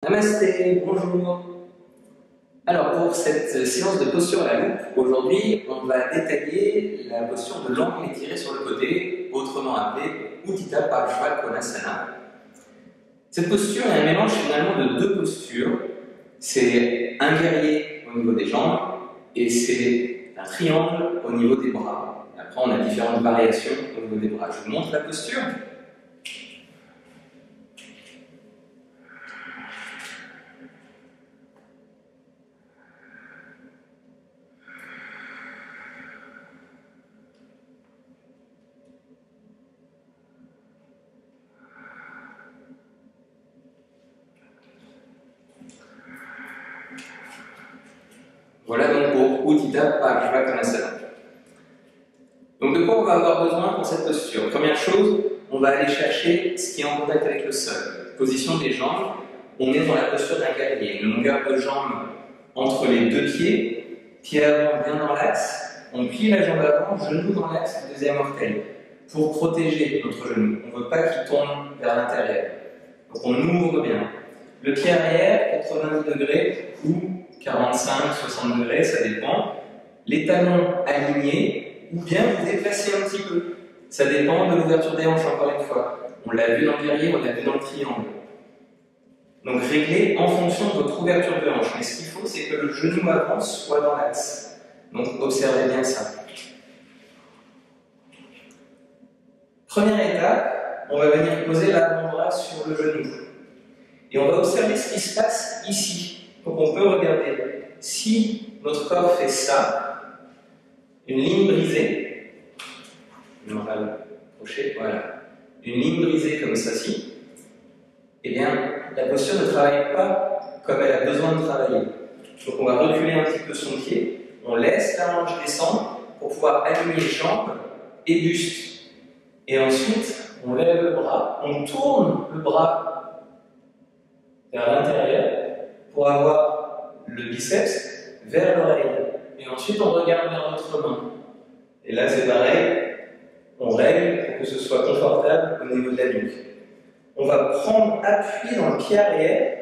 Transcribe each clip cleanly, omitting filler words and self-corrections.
Namasté, bonjour. Alors pour cette séance de posture à la loupe, aujourd'hui on va détailler la posture de l'angle étiré sur le côté, autrement appelée Utthita Parshva Konasana. Cette posture est un mélange finalement de deux postures. C'est un guerrier au niveau des jambes et c'est un triangle au niveau des bras. Après on a différentes variations au niveau des bras. Je vous montre la posture. Voilà donc pour Utthita Parshva Konasana. Donc de quoi on va avoir besoin pour cette posture? Première chose, on va aller chercher ce qui est en contact avec le sol. Position des jambes, on est dans la posture d'un guerrier. Une longueur de jambe entre les deux pieds, pied avant bien dans l'axe, on plie la jambe avant, genou dans l'axe du deuxième orteil, pour protéger notre genou. On ne veut pas qu'il tourne vers l'intérieur. Donc on ouvre bien. Le pied arrière, 90 degrés ou 45, 60 degrés, ça dépend. Les talons alignés, ou bien vous déplacez un petit peu. Ça dépend de l'ouverture des hanches, encore une fois. On l'a vu dans le guerrier, on l'a vu dans le triangle. Donc réglez en fonction de votre ouverture de hanche. Mais ce qu'il faut, c'est que le genou avant soit dans l'axe. Donc observez bien ça. Première étape, on va venir poser l'avant-bras sur le genou. Et on va observer ce qui se passe ici. Donc on peut regarder si notre corps fait ça, une ligne brisée, on va l'approcher, voilà, une ligne brisée comme ceci, eh bien la posture ne travaille pas comme elle a besoin de travailler. Donc on va reculer un petit peu son pied, on laisse la hanche descendre pour pouvoir aligner jambes et buste. Et ensuite, on lève le bras, on tourne le bras vers l'intérieur pour avoir le biceps vers l'oreille. Et ensuite, on regarde vers notre main. Et là, c'est pareil, on règle pour que ce soit confortable au niveau de la nuque. On va prendre appui dans le pied arrière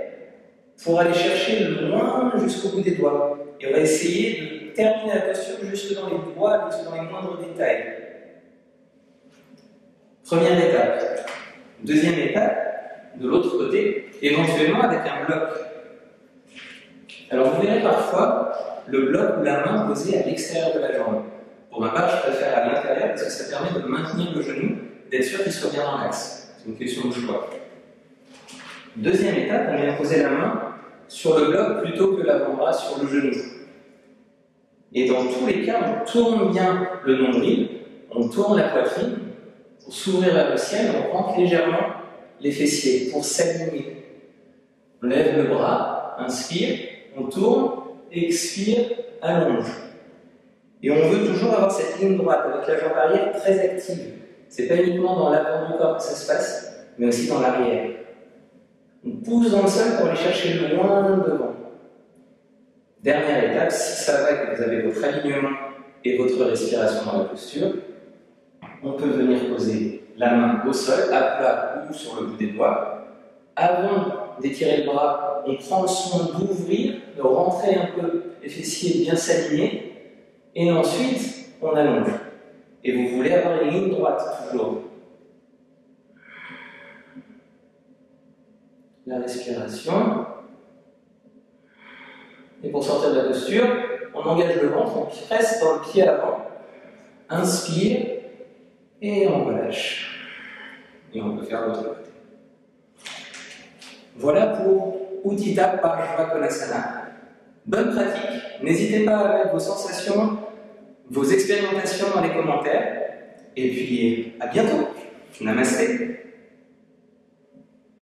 pour aller chercher loin jusqu'au bout des doigts. Et on va essayer de terminer la posture jusque dans les doigts, jusque dans les moindres détails. Première étape. Deuxième étape, de l'autre côté, éventuellement avec un bloc. Alors vous verrez parfois le bloc ou la main posée à l'extérieur de la jambe. Pour ma part, je préfère à l'intérieur parce que ça permet de maintenir le genou, d'être sûr qu'il soit bien dans l'axe. C'est une question de choix. Deuxième étape, on vient poser la main sur le bloc plutôt que l'avant-bras sur le genou. Et dans tous les cas, on tourne bien le nombril, on tourne la poitrine pour s'ouvrir vers le ciel, on rentre légèrement les fessiers pour s'aligner. On lève le bras, inspire, on tourne, expire, allonge. Et on veut toujours avoir cette ligne droite avec la jambe arrière très active. C'est pas uniquement dans l'avant du corps que ça se passe, mais aussi dans l'arrière. On pousse dans le sol pour aller chercher loin devant. Dernière étape, si ça va que vous avez votre alignement et votre respiration dans la posture, on peut venir poser la main au sol, à plat ou sur le bout des doigts. Avant d'étirer le bras, on prend le soin d'ouvrir, de rentrer un peu les fessiers bien s'aligner, et ensuite on allonge. Et vous voulez avoir une ligne droite toujours. La respiration. Et pour sortir de la posture, on engage le ventre, on presse dans le pied avant, inspire, et on relâche. Et on peut faire l'autre côté. Voilà pour Utthita Parshva Konasana. Bonne pratique. N'hésitez pas à mettre vos sensations, vos expérimentations dans les commentaires. Et puis, à bientôt. Namasté.